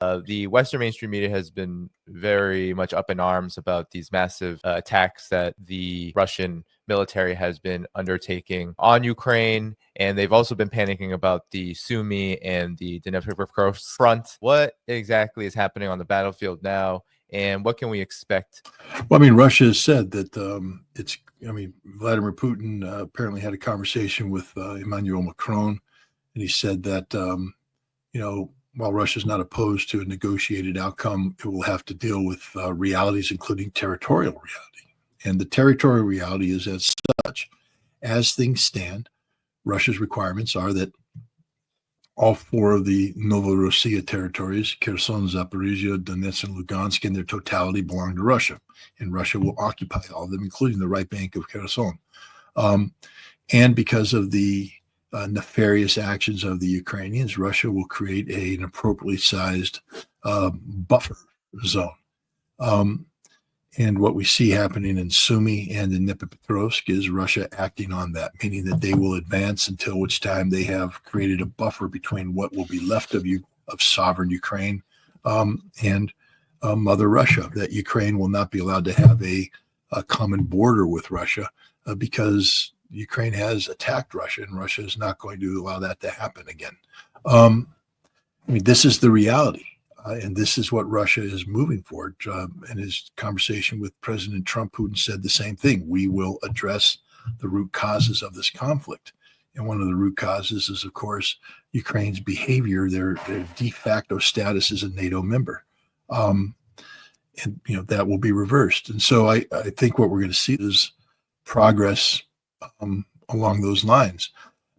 The Western mainstream media has been very much up in arms about these massive attacks that the Russian military has been undertaking on Ukraine, and they've also been panicking about the Sumy and the Dnipropetrovsk front. What exactly is happening on the battlefield now, and what can we expect? Well, I mean, Russia has said that Vladimir Putin apparently had a conversation with Emmanuel Macron, and he said that, while Russia is not opposed to a negotiated outcome, it will have to deal with realities, including territorial reality. And the territorial reality is as such. As things stand, Russia's requirements are that all 4 of the Novorossiya territories, Kherson, Zaporizhia, Donetsk, and Lugansk, in their totality belong to Russia. And Russia will occupy all of them, including the right bank of Kherson. And because of the nefarious actions of the Ukrainians, Russia will create an appropriately sized buffer zone. And what we see happening in Sumy and in Dnipropetrovsk is Russia acting on that, meaning that they will advance until which time they have created a buffer between what will be left of sovereign Ukraine and Mother Russia, that Ukraine will not be allowed to have a common border with Russia because Ukraine has attacked Russia, and Russia is not going to allow that to happen again. This is the reality, and this is what Russia is moving for. In his conversation with President Trump, Putin said the same thing. We will address the root causes of this conflict. And one of the root causes is, of course, Ukraine's behavior, their de facto status as a NATO member. And that will be reversed. And so I think what we're going to see is progress along those lines.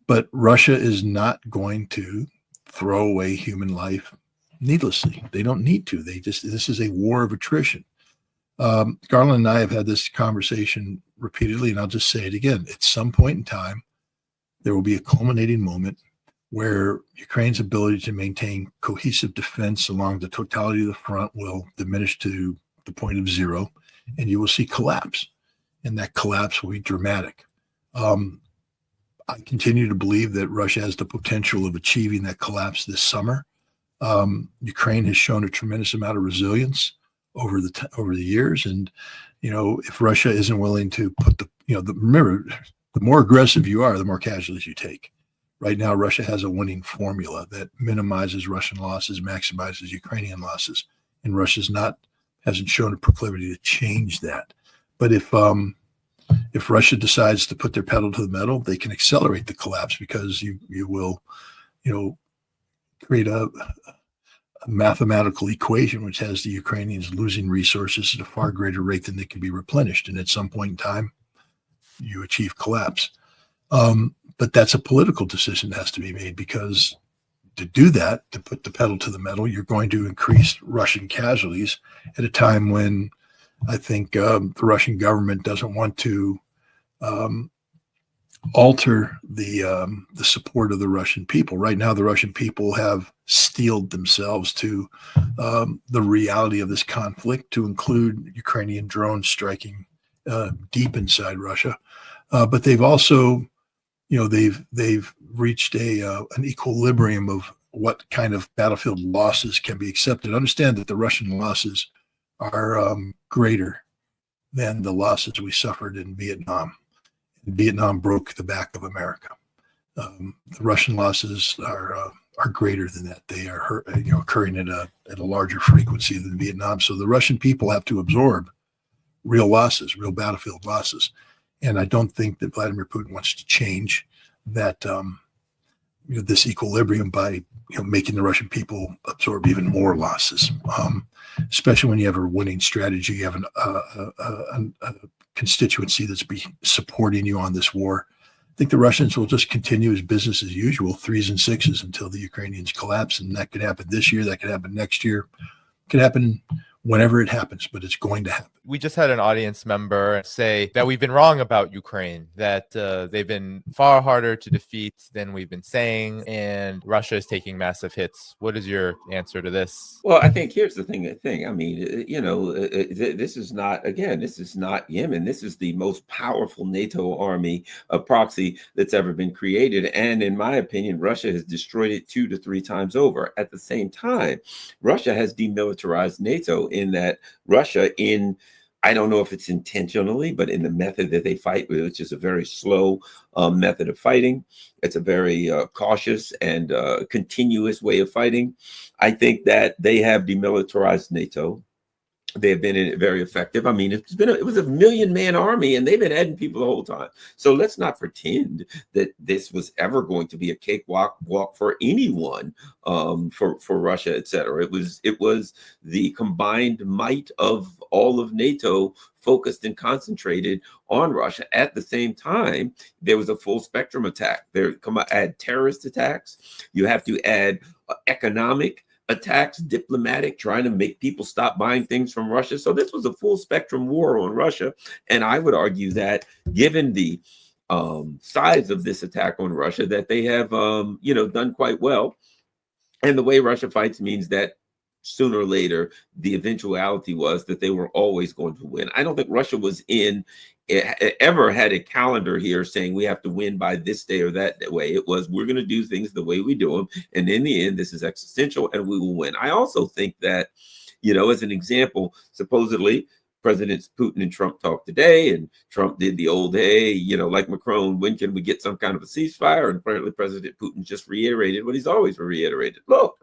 But Russia is not going to throw away human life needlessly. They don't need to. This is a war of attrition. Garland and I have had this conversation repeatedly, and I'll just say it again. At some point in time, there will be a culminating moment where Ukraine's ability to maintain cohesive defense along the totality of the front will diminish to the point of zero, and you will see collapse. And that collapse will be dramatic. I continue to believe that Russia has the potential of achieving that collapse this summer. Ukraine has shown a tremendous amount of resilience over the years, and if Russia isn't willing to put remember, the more aggressive you are, the more casualties you take. Right now, Russia has a winning formula that minimizes Russian losses, maximizes Ukrainian losses, and Russia hasn't shown a proclivity to change that. But if Russia decides to put their pedal to the metal, they can accelerate the collapse because you will, create a mathematical equation which has the Ukrainians losing resources at a far greater rate than they can be replenished. And at some point in time, you achieve collapse. But that's a political decision that has to be made, because to do that, to put the pedal to the metal, you're going to increase Russian casualties at a time when I think the Russian government doesn't want to alter the support of the Russian people. Right now, the Russian people have steeled themselves to the reality of this conflict, to include Ukrainian drones striking deep inside Russia. But they've also, they've reached an equilibrium of what kind of battlefield losses can be accepted. Understand that the Russian losses are greater than the losses we suffered in Vietnam. Vietnam broke the back of America. The Russian losses are greater than that. They are occurring at a larger frequency than Vietnam. So the Russian people have to absorb real losses, real battlefield losses. And I don't think that Vladimir Putin wants to change that this equilibrium by making the Russian people absorb even more losses. Especially when you have a winning strategy, you have a constituency that's supporting you on this war. I think the Russians will just continue as business as usual, 3s and 6s, until the Ukrainians collapse. And that could happen this year, that could happen next year, it could happen whenever it happens, but it's going to happen. We just had an audience member say that we've been wrong about Ukraine, that they've been far harder to defeat than we've been saying, and Russia is taking massive hits. What is your answer to this? Well, I think here's the thing. I mean, this is not, again, this is not Yemen. This is the most powerful NATO army, a proxy that's ever been created. And in my opinion, Russia has destroyed it 2 to 3 times over. At the same time, Russia has demilitarized NATO in that Russia, I don't know if it's intentionally, but in the method that they fight, which is a very slow method of fighting, it's a very cautious and continuous way of fighting. I think that they have demilitarized NATO. They have been very effective. I mean, it was a 1 million man army, and they've been adding people the whole time. So let's not pretend that this was ever going to be a cakewalk for anyone, for Russia, et cetera. It was the combined might of all of NATO focused and concentrated on Russia. At the same time, there was a full spectrum attack. Add terrorist attacks. You have to add economic attacks, diplomatic, trying to make people stop buying things from Russia. So this was a full spectrum war on Russia. And I would argue that given the size of this attack on Russia, that they have, done quite well. And the way Russia fights means that sooner or later, the eventuality was that they were always going to win. I don't think Russia ever had a calendar here saying we have to win by this day or that way. It was, we're going to do things the way we do them. And in the end, this is existential and we will win. I also think that, as an example, supposedly Presidents Putin and Trump talked today, and Trump did the old, hey, like Macron, when can we get some kind of a ceasefire? And apparently President Putin just reiterated what he's always reiterated. Look,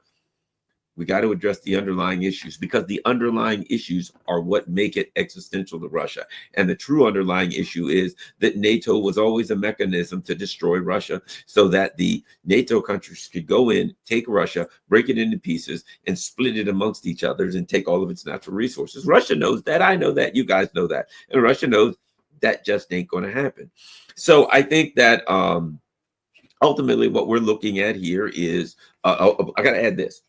we got to address the underlying issues, because the underlying issues are what make it existential to Russia. And the true underlying issue is that NATO was always a mechanism to destroy Russia, so that the NATO countries could go in, take Russia, break it into pieces, and split it amongst each other and take all of its natural resources. Russia knows that. I know that. You guys know that. And Russia knows that just ain't going to happen. So I think that ultimately what we're looking at here is, I got to add this.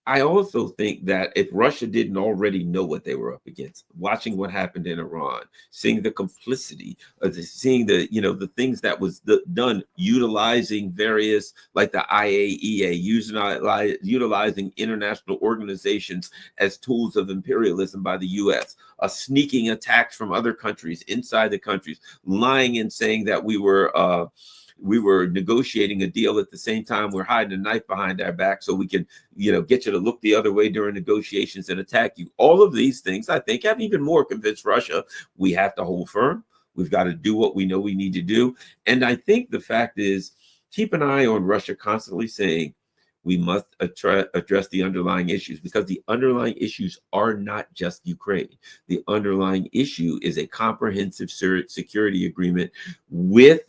I also think that if Russia didn't already know what they were up against, watching what happened in Iran, seeing the complicity, seeing the things that was done, utilizing various, like the IAEA, utilizing international organizations as tools of imperialism by the U.S., sneaking attacks from other countries inside the countries, lying and saying that we were negotiating a deal at the same time we're hiding a knife behind our back so we can, get you to look the other way during negotiations and attack you. All of these things, I think, have even more convinced Russia we have to hold firm. We've got to do what we know we need to do. And I think the fact is, keep an eye on Russia constantly saying, we must address the underlying issues, because the underlying issues are not just Ukraine. The underlying issue is a comprehensive security agreement with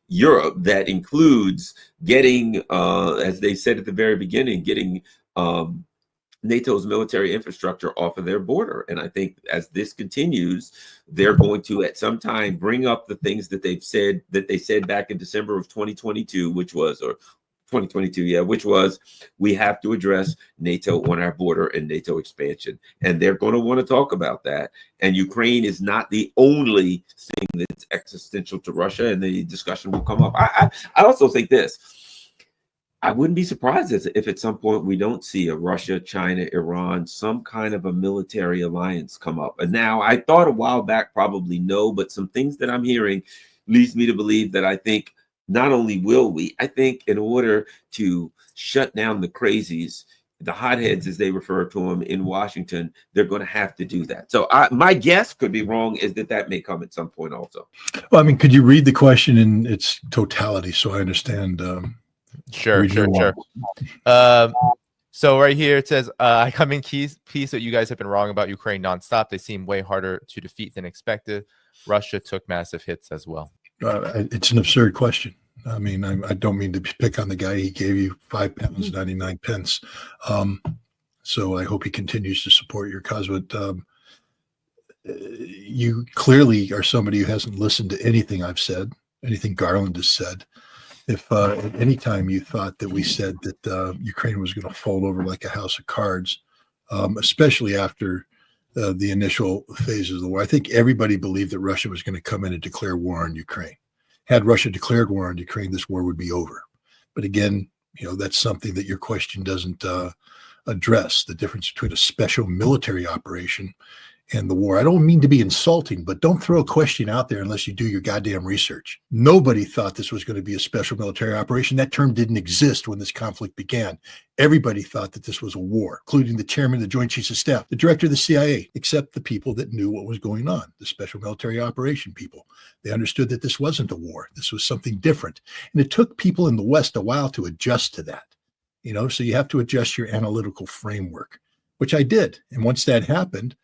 Europe that includes getting, as they said at the very beginning, getting NATO's military infrastructure off of their border. And I think as this continues, they're going to at some time bring up the things that they said back in December of 2022, which was we have to address NATO on our border and NATO expansion. And they're going to want to talk about that. And Ukraine is not the only thing that's existential to Russia, and the discussion will come up. I also think this. I wouldn't be surprised if at some point we don't see a Russia, China, Iran, some kind of a military alliance come up. And now, I thought a while back, probably no, but some things that I'm hearing leads me to believe that I think not only will we, I think in order to shut down the crazies, the hotheads, as they refer to them in Washington, they're going to have to do that. So my guess, could be wrong, is that may come at some point also. Well, I mean, could you read the question in its totality so I understand? Sure. So right here it says, I come in piece that you guys have been wrong about Ukraine nonstop. They seem way harder to defeat than expected. Russia took massive hits as well. It's an absurd question. I mean, I don't mean to pick on the guy. He gave you £5, 99 pence. So I hope he continues to support your cause. But you clearly are somebody who hasn't listened to anything I've said, anything Garland has said. If at any time you thought that we said that Ukraine was going to fold over like a house of cards, especially after the initial phases of the war. I think everybody believed that Russia was going to come in and declare war on Ukraine. Had Russia declared war on Ukraine, this war would be over. But again, that's something that your question doesn't address, the difference between a special military operation and the war. I don't mean to be insulting, but don't throw a question out there unless you do your goddamn research. Nobody thought this was going to be a special military operation. That term didn't exist when this conflict began. Everybody thought that this was a war, including the chairman of the Joint Chiefs of Staff, the director of the CIA, except the people that knew what was going on, the special military operation people. They understood that this wasn't a war. This was something different. And it took people in the West a while to adjust to that. So you have to adjust your analytical framework, which I did. And once that happened,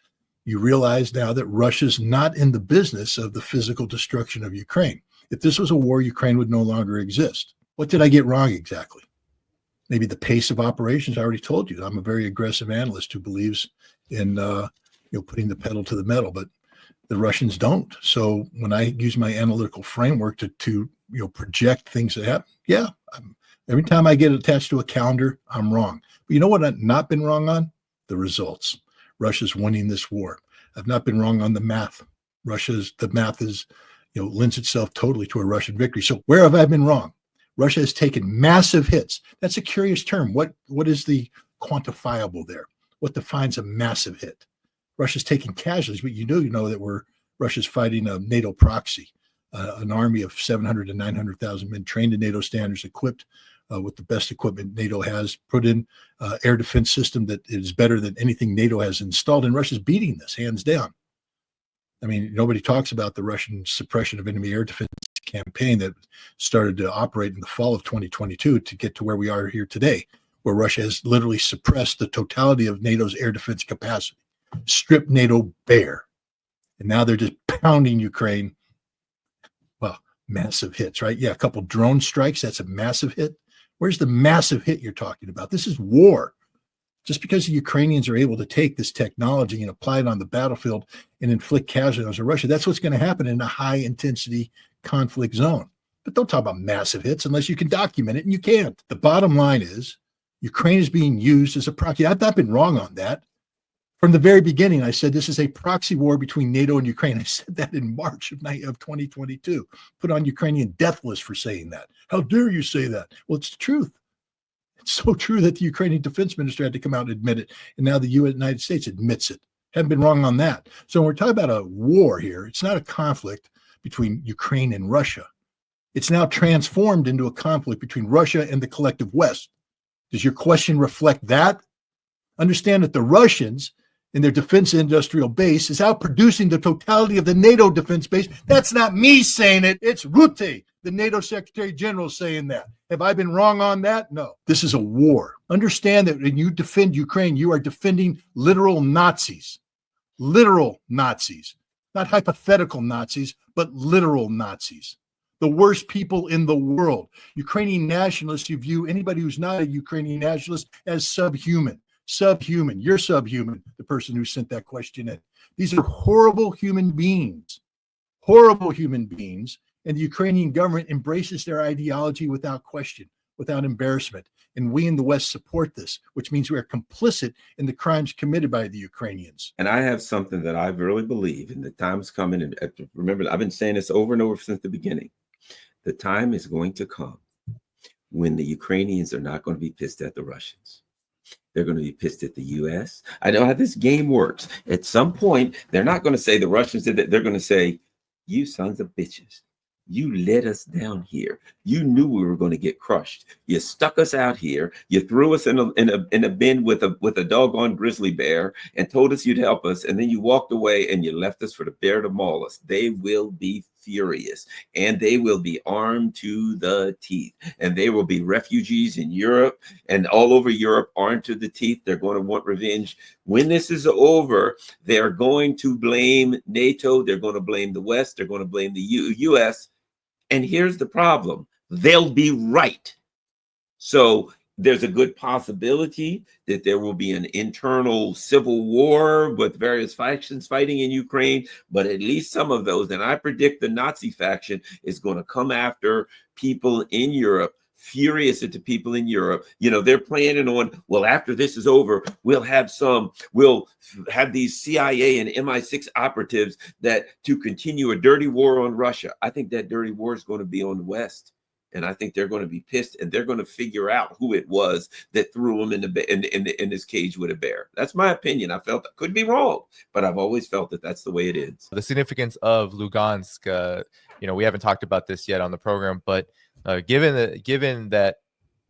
you realize now that Russia's not in the business of the physical destruction of Ukraine. If this was a war, Ukraine would no longer exist. What did I get wrong exactly? Maybe the pace of operations. I already told you, I'm a very aggressive analyst who believes in putting the pedal to the metal, but the Russians don't. So when I use my analytical framework to project things that happen, every time I get attached to a calendar, I'm wrong. But you know what I've not been wrong on? The results. Russia's winning this war. I've not been wrong on the math. The math is, lends itself totally to a Russian victory. So where have I been wrong? Russia has taken massive hits. That's a curious term. What is the quantifiable there? What defines a massive hit? Russia's taken casualties, but you know that Russia's fighting a NATO proxy, an army of 700 to 900,000 men trained to NATO standards, equipped with the best equipment NATO has, put in air defense system that is better than anything NATO has installed. And Russia's beating this hands down. I mean, nobody talks about the Russian suppression of enemy air defense campaign that started to operate in the fall of 2022 to get to where we are here today, where Russia has literally suppressed the totality of NATO's air defense capacity, stripped NATO bare. And now they're just pounding Ukraine. Well, massive hits, right? Yeah, a couple drone strikes, that's a massive hit. Where's the massive hit you're talking about? This is war. Just because the Ukrainians are able to take this technology and apply it on the battlefield and inflict casualties on Russia, that's what's going to happen in a high-intensity conflict zone. But don't talk about massive hits unless you can document it, and you can't. The bottom line is Ukraine is being used as a proxy. I've not been wrong on that. From the very beginning, I said this is a proxy war between NATO and Ukraine. I said that in March of 2022. Put on Ukrainian death list for saying that. How dare you say that? Well, it's the truth. It's so true that the Ukrainian defense minister had to come out and admit it. And now the United States admits it. Haven't been wrong on that. So when we're talking about a war here, it's not a conflict between Ukraine and Russia. It's now transformed into a conflict between Russia and the collective West. Does your question reflect that? Understand that the Russians in their defense industrial base is outproducing the totality of the NATO defense base. That's not me saying it. It's Rutte, the NATO Secretary General, saying that. Have I been wrong on that? No. This is a war. Understand that when you defend Ukraine, you are defending literal Nazis. Literal Nazis. Not hypothetical Nazis, but literal Nazis. The worst people in the world. Ukrainian nationalists, you view anybody who's not a Ukrainian nationalist as subhuman. Subhuman. You're subhuman, the person who sent that question in. These are horrible human beings. Horrible human beings. And the Ukrainian government embraces their ideology without question, without embarrassment. And we in the West support this, which means we are complicit in the crimes committed by the Ukrainians. And I have something that I really believe, and the time's coming. And remember, I've been saying this over and over since the beginning. The time is going to come when the Ukrainians are not going to be pissed at the Russians. They're going to be pissed at the U.S. I know how this game works. At some point, they're not going to say the Russians did that. They're going to say, you sons of bitches. You let us down here. You knew we were going to get crushed. You stuck us out here. You threw us in a bin with a doggone grizzly bear and told us you'd help us. And then you walked away and you left us for the bear to maul us. They will be furious, and they will be armed to the teeth, and they will be refugees in Europe and all over Europe, armed to the teeth. They're going to want revenge. When this is over, they're going to blame NATO. They're going to blame the West. They're going to blame the U.S. And here's the problem. They'll be right. So there's a good possibility that there will be an internal civil war with various factions fighting in Ukraine, but at least some of those, and I predict the Nazi faction is going to come after people in Europe furious at the people in Europe. You know, they're planning on, well, after this is over, we'll have these CIA and MI6 operatives that to continue a dirty war on Russia. I think that dirty war is going to be on the West. And I think they're going to be pissed, and they're going to figure out who it was that threw them in this cage with a bear. That's my opinion. I felt I could be wrong, but I've always felt that that's the way it is. The significance of Lugansk, we haven't talked about this yet on the program, but given that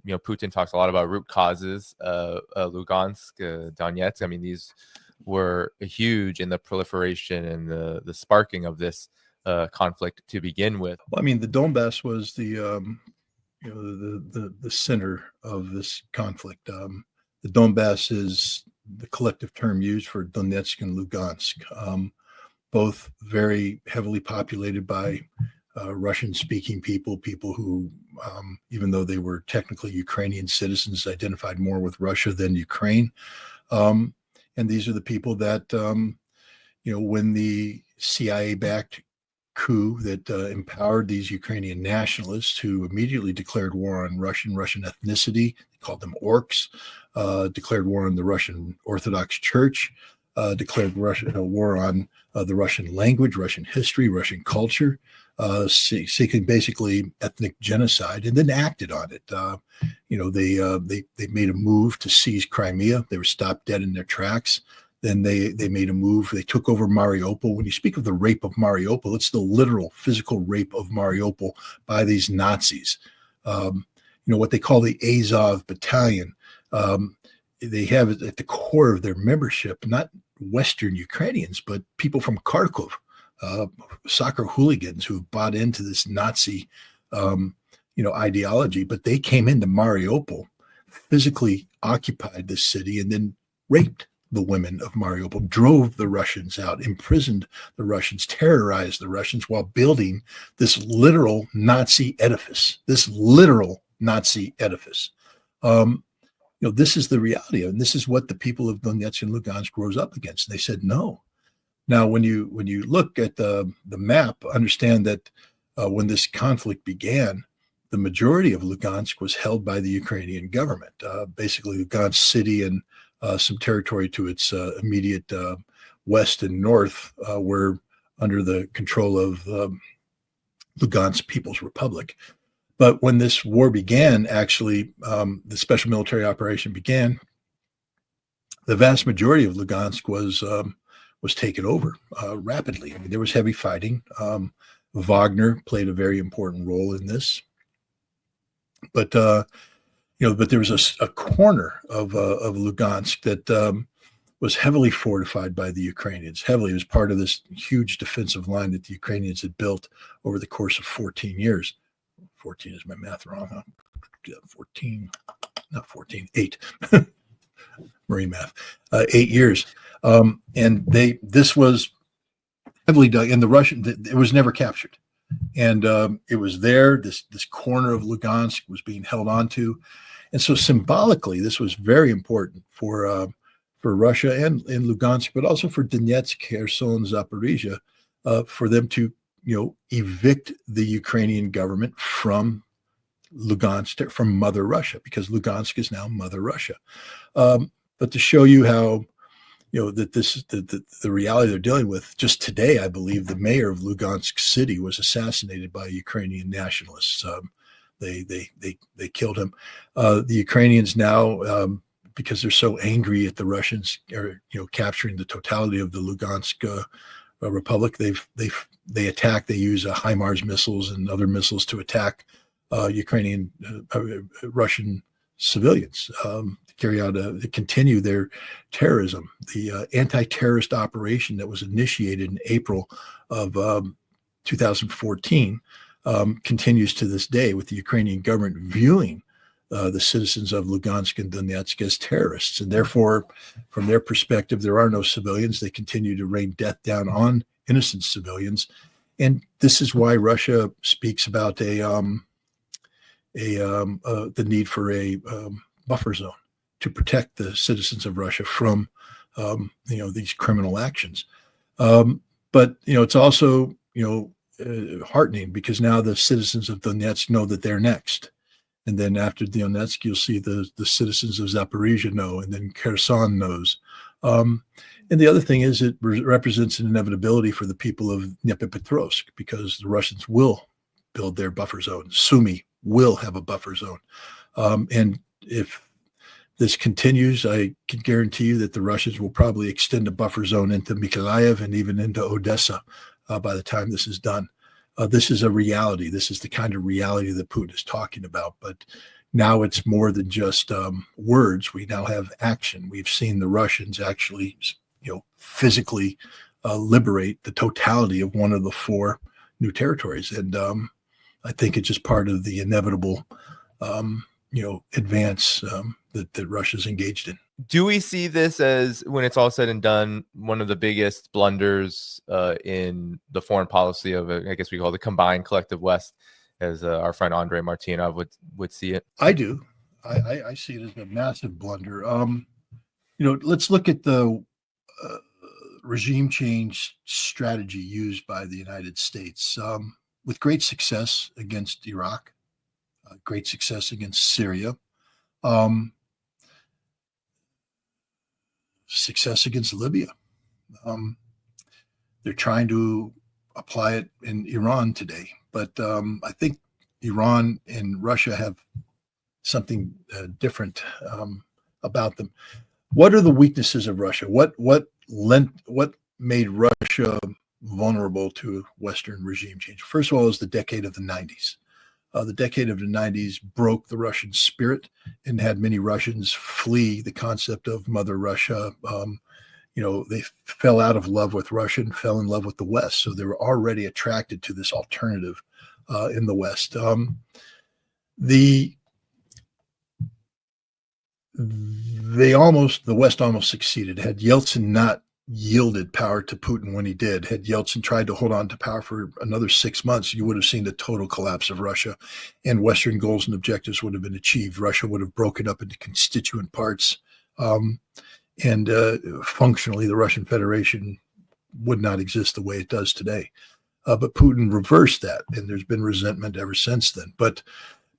Putin talks a lot about root causes, Lugansk, Donetsk. I mean, these were huge in the proliferation and the sparking of this conflict to begin with. Well, I mean, the Donbass was the center of this conflict. The Donbass is the collective term used for Donetsk and Lugansk, both very heavily populated by Russian-speaking people who, even though they were technically Ukrainian citizens, identified more with Russia than Ukraine. And these are the people that, when the CIA-backed coup that empowered these Ukrainian nationalists who immediately declared war on Russian ethnicity, they called them orcs, declared war on the Russian Orthodox Church, declared war on the Russian language, Russian history, Russian culture, seeking basically ethnic genocide, and then acted on it. They made a move to seize Crimea. They were stopped dead in their tracks. Then they made a move. They took over Mariupol. When you speak of the rape of Mariupol, it's the literal physical rape of Mariupol by these Nazis. What they call the Azov Battalion. They have at the core of their membership not Western Ukrainians, but people from Kharkov, soccer hooligans who have bought into this Nazi, ideology. But they came into Mariupol, physically occupied the city, and then raped the women of Mariupol, drove the Russians out, imprisoned the Russians, terrorized the Russians while building this literal Nazi edifice. This is the reality, and this is what the people of Donetsk and Lugansk rose up against. They said no. Now, when you look at the map, understand that when this conflict began, the majority of Lugansk was held by the Ukrainian government. Basically, Lugansk city and some territory to its immediate west and north were under the control of Lugansk People's Republic. But when this war began, actually, the special military operation began, the vast majority of Lugansk was taken over rapidly. I mean, there was heavy fighting. Wagner played a very important role in this. But there was a corner of Lugansk that was heavily fortified by the Ukrainians. Heavily, it was part of this huge defensive line that the Ukrainians had built over the course of 14 years. 14 is my math wrong, huh? 8. Marine math. 8 years. And this was heavily dug, and it was never captured. And it was there. This corner of Lugansk was being held onto. And so symbolically, this was very important for Russia and Lugansk, but also for Donetsk, Kherson, Zaporizhia, for them to evict the Ukrainian government from Lugansk, from Mother Russia, because Lugansk is now Mother Russia. But to show you how that the reality they're dealing with, just today, I believe the mayor of Lugansk city was assassinated by Ukrainian nationalists. They killed him. The Ukrainians now, because they're so angry at the Russians, are capturing the totality of the Lugansk republic. They attack. They use HIMARS missiles and other missiles to attack Ukrainian Russian civilians, to continue their terrorism. The anti-terrorist operation that was initiated in April of 2014 continues to this day, with the Ukrainian government viewing the citizens of Lugansk and Donetsk as terrorists. And therefore, from their perspective, there are no civilians. They continue to rain death down on innocent civilians. And this is why Russia speaks about the need for a buffer zone to protect the citizens of Russia from these criminal actions. But it's also heartening, because now the citizens of Donetsk know that they're next. And then after Donetsk, you'll see the citizens of Zaporizhia know, and then Kherson knows. And the other thing is it represents an inevitability for the people of Dnipropetrovsk, because the Russians will build their buffer zone. Sumy will have a buffer zone. And if this continues, I can guarantee you that the Russians will probably extend a buffer zone into Mykolaiv and even into Odessa by the time this is done. This is a reality. This is the kind of reality that Putin is talking about. But now it's more than just words. We now have action. We've seen the Russians actually, physically liberate the totality of one of the 4 new territories. And I think it's just part of the inevitable, advance that Russia's engaged in. Do we see this as, when it's all said and done, one of the biggest blunders in the foreign policy of, I guess we call the combined collective West, as our friend Andrei Martynov would see it? I do. I see it as a massive blunder. Let's look at the regime change strategy used by the United States, with great success against Iraq, great success against Syria, success against Libya. They're trying to apply it in Iran today, but I think Iran and Russia have something different about them. What are the weaknesses of Russia? What made Russia vulnerable to Western regime change? First of all, is the decade of the 90s. The decade of the 90s broke the Russian spirit and had many Russians flee the concept of Mother Russia. They fell out of love with Russia and fell in love with the West. So they were already attracted to this alternative in the West. The West almost succeeded. Had Yeltsin not yielded power to Putin when he did, had Yeltsin tried to hold on to power for another 6 months, you would have seen the total collapse of Russia, and Western goals and objectives would have been achieved. Russia would have broken up into constituent parts, and functionally the Russian Federation would not exist the way it does today. But Putin reversed that, and there's been resentment ever since then. But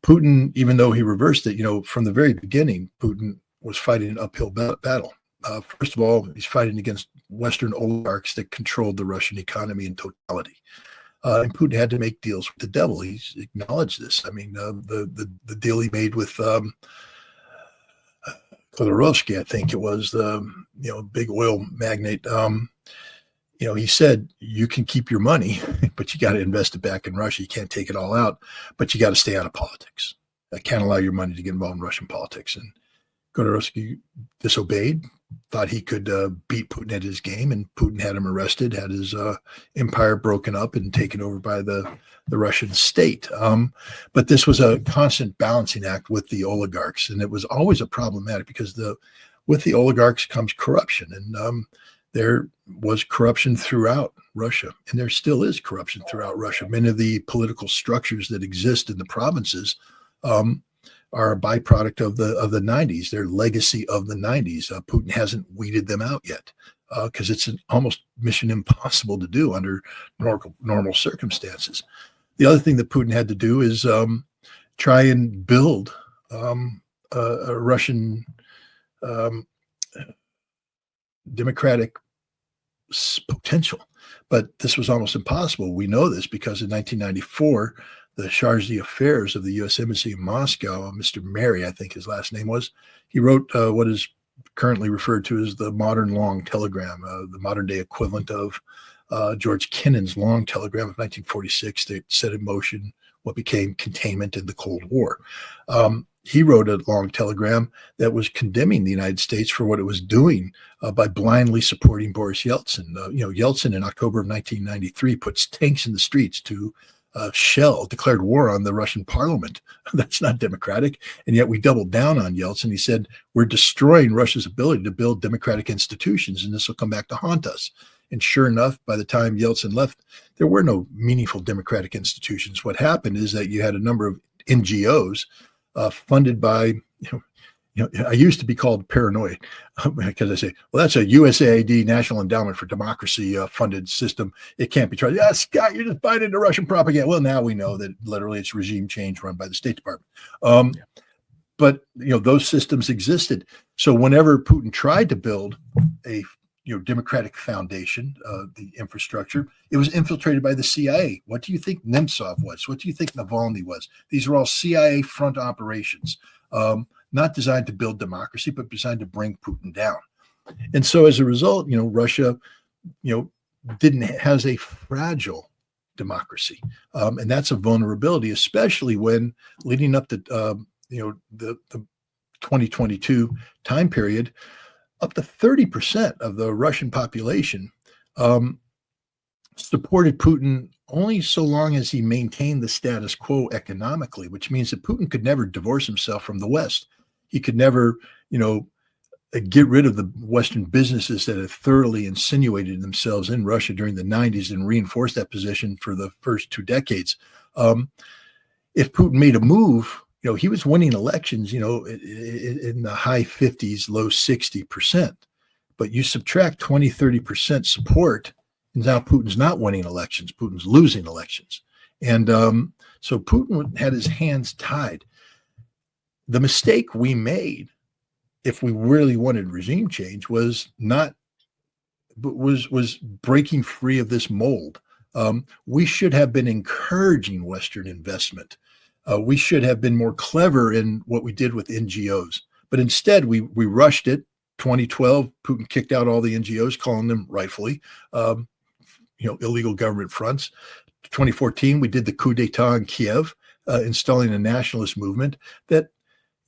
Putin, even though he reversed it, from the very beginning, Putin was fighting an uphill battle. First of all, he's fighting against Western oligarchs that controlled the Russian economy in totality. And Putin had to make deals with the devil. He's acknowledged this. I mean, the deal he made with Khodorkovsky, I think it was, the big oil magnate. He said, you can keep your money, but you got to invest it back in Russia. You can't take it all out, but you got to stay out of politics. I can't allow your money to get involved in Russian politics. And Khodorkovsky disobeyed, thought he could beat Putin at his game, and Putin had him arrested, had his empire broken up and taken over by the Russian state. But this was a constant balancing act with the oligarchs, and it was always a problematic because with the oligarchs comes corruption, and there was corruption throughout Russia, and there still is corruption throughout Russia. Many of the political structures that exist in the provinces are a byproduct of the 90s. They're legacy of the 90s. Putin hasn't weeded them out yet because it's almost mission impossible to do under normal circumstances. The other thing that Putin had to do is try and build a Russian democratic potential. But this was almost impossible. We know this because in 1994, the charge d'affaires of the U.S. Embassy in Moscow, Mr. Mary, I think his last name was, he wrote what is currently referred to as the modern long telegram, the modern day equivalent of George Kennan's long telegram of 1946 that set in motion what became containment in the Cold War. He wrote a long telegram that was condemning the United States for what it was doing by blindly supporting Boris Yeltsin. Yeltsin in October of 1993 puts tanks in the streets to declared war on the Russian parliament. That's not democratic. And yet we doubled down on Yeltsin. He said, we're destroying Russia's ability to build democratic institutions, and this will come back to haunt us. And sure enough, by the time Yeltsin left, there were no meaningful democratic institutions. What happened is that you had a number of NGOs funded by I used to be called paranoid because I say, well, that's a USAID, National Endowment for Democracy funded system. It can't be trusted. Yeah, Scott, you're just buying into Russian propaganda. Well, now we know that literally it's regime change run by the State Department. But those systems existed. So whenever Putin tried to build a democratic foundation, the infrastructure, it was infiltrated by the CIA. What do you think Nemtsov was? What do you think Navalny was? These are all CIA front operations. Not designed to build democracy, but designed to bring Putin down. And so as a result, Russia, has a fragile democracy. And that's a vulnerability, especially when leading up to, the 2022 time period, up to 30% of the Russian population supported Putin only so long as he maintained the status quo economically, which means that Putin could never divorce himself from the West. He could never, get rid of the Western businesses that had thoroughly insinuated themselves in Russia during the 90s and reinforced that position for the first 2 decades. If Putin made a move, he was winning elections, in the high 50s, low 60%. But you subtract 20, 30% support, and now Putin's not winning elections. Putin's losing elections. And so Putin had his hands tied. The mistake we made, if we really wanted regime change, was breaking free of this mold. We should have been encouraging Western investment. We should have been more clever in what we did with NGOs. But instead, we rushed it. 2012, Putin kicked out all the NGOs, calling them rightfully, illegal government fronts. 2014, we did the coup d'etat in Kiev, installing a nationalist movement that.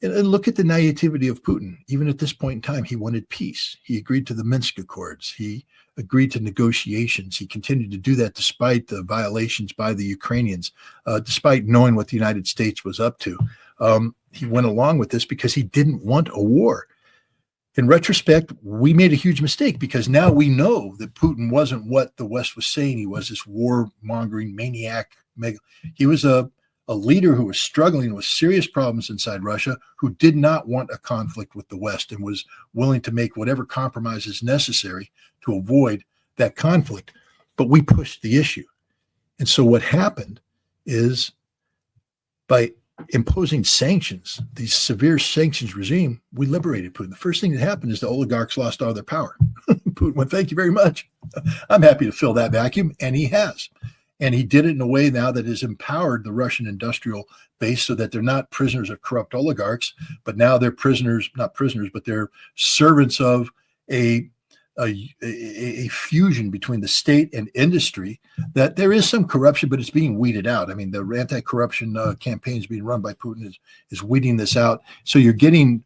And look at the naivety of Putin. Even at this point in time, he wanted peace. He agreed to the Minsk Accords. He agreed to negotiations. He continued to do that despite the violations by the Ukrainians, despite knowing what the United States was up to. He went along with this because he didn't want a war. In retrospect, we made a huge mistake because now we know that Putin wasn't what the West was saying he was, this war-mongering maniac. He was a leader who was struggling with serious problems inside Russia, who did not want a conflict with the West and was willing to make whatever compromises necessary to avoid that conflict. But we pushed the issue. And so what happened is by imposing sanctions, these severe sanctions regime, we liberated Putin. The first thing that happened is the oligarchs lost all their power. Putin went, thank you very much. I'm happy to fill that vacuum. And he has. And he did it in a way now that has empowered the Russian industrial base so that they're not prisoners of corrupt oligarchs, but now they're not prisoners, but they're servants of a fusion between the state and industry, that there is some corruption, but it's being weeded out. I mean, the anti-corruption campaigns being run by Putin is weeding this out. So you're getting,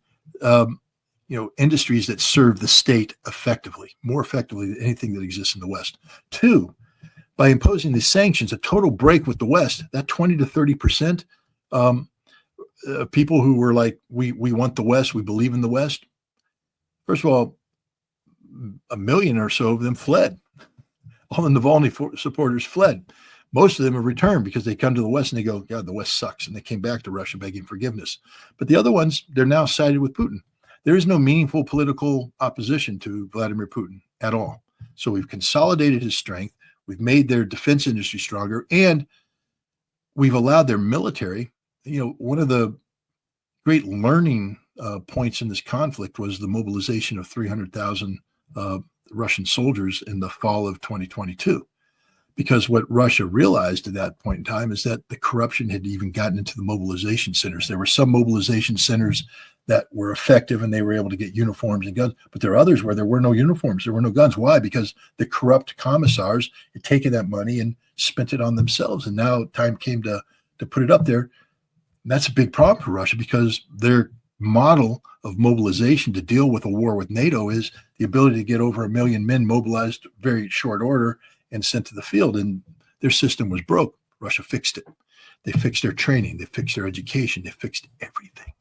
industries that serve the state effectively, more effectively than anything that exists in the West. 2, by imposing these sanctions, a total break with the West, that 20 to 30% people who were like, we want the West, we believe in the West. First of all, 1 million or so of them fled. All the Navalny supporters fled. Most of them have returned because they come to the West and they go, God, the West sucks. And they came back to Russia begging forgiveness. But the other ones, they're now sided with Putin. There is no meaningful political opposition to Vladimir Putin at all. So we've consolidated his strength. We've made their defense industry stronger, and we've allowed their military. One of the great learning points in this conflict was the mobilization of 300,000 Russian soldiers in the fall of 2022. Because what Russia realized at that point in time is that the corruption had even gotten into the mobilization centers. There were some mobilization centers that were effective and they were able to get uniforms and guns, but there are others where there were no uniforms, there were no guns. Why? Because the corrupt commissars had taken that money and spent it on themselves. And now time came to put it up there. And that's a big problem for Russia because their model of mobilization to deal with a war with NATO is the ability to get over 1 million men mobilized very short order and sent to the field. And their system was broke. Russia fixed it. They fixed their training. They fixed their education. They fixed everything.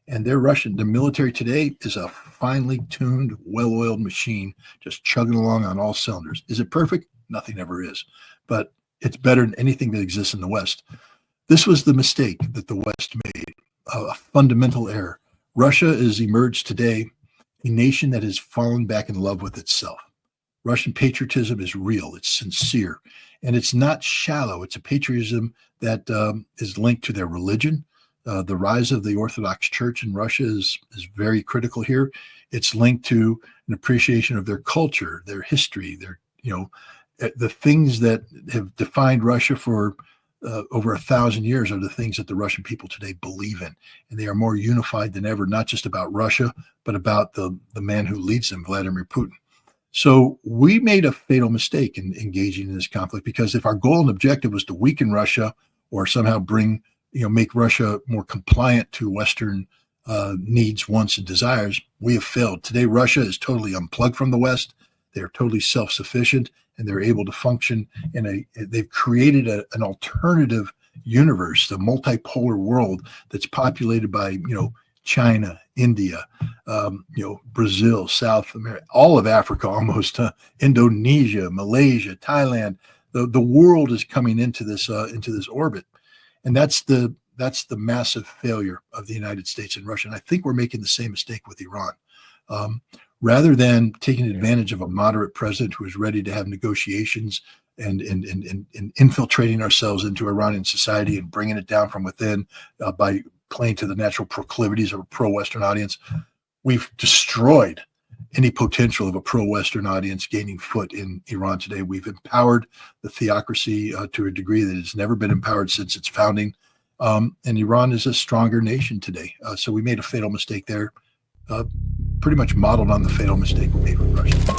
And the military today is a finely tuned, well-oiled machine, just chugging along on all cylinders. Is it perfect? Nothing ever is. But it's better than anything that exists in the West. This was the mistake that the West made, a fundamental error. Russia has emerged today a nation that has fallen back in love with itself. Russian patriotism is real, it's sincere, and it's not shallow. It's a patriotism that is linked to their religion. The rise of the Orthodox Church in Russia is very critical here. It's linked to an appreciation of their culture, their history, their, the things that have defined Russia for over 1,000 years are the things that the Russian people today believe in. And they are more unified than ever, not just about Russia, but about the man who leads them, Vladimir Putin. So we made a fatal mistake in engaging in this conflict, because if our goal and objective was to weaken Russia or somehow make Russia more compliant to Western needs, wants, and desires, we have failed. Today, Russia is totally unplugged from the West. They're totally self-sufficient, and they're able to function they've created an alternative universe, the multipolar world that's populated by, China, India, Brazil, South America, all of Africa, almost Indonesia, Malaysia, Thailand. The world is coming into this orbit, and that's the massive failure of the United States and Russia. And I think we're making the same mistake with Iran. Rather than taking advantage of a moderate president who is ready to have negotiations and infiltrating ourselves into Iranian society and bringing it down from within by playing to the natural proclivities of a pro-Western audience, we've destroyed any potential of a pro-Western audience gaining foot in Iran today. We've empowered the theocracy to a degree that has never been empowered since its founding. And Iran is a stronger nation today. So we made a fatal mistake there, pretty much modeled on the fatal mistake we made with Russia.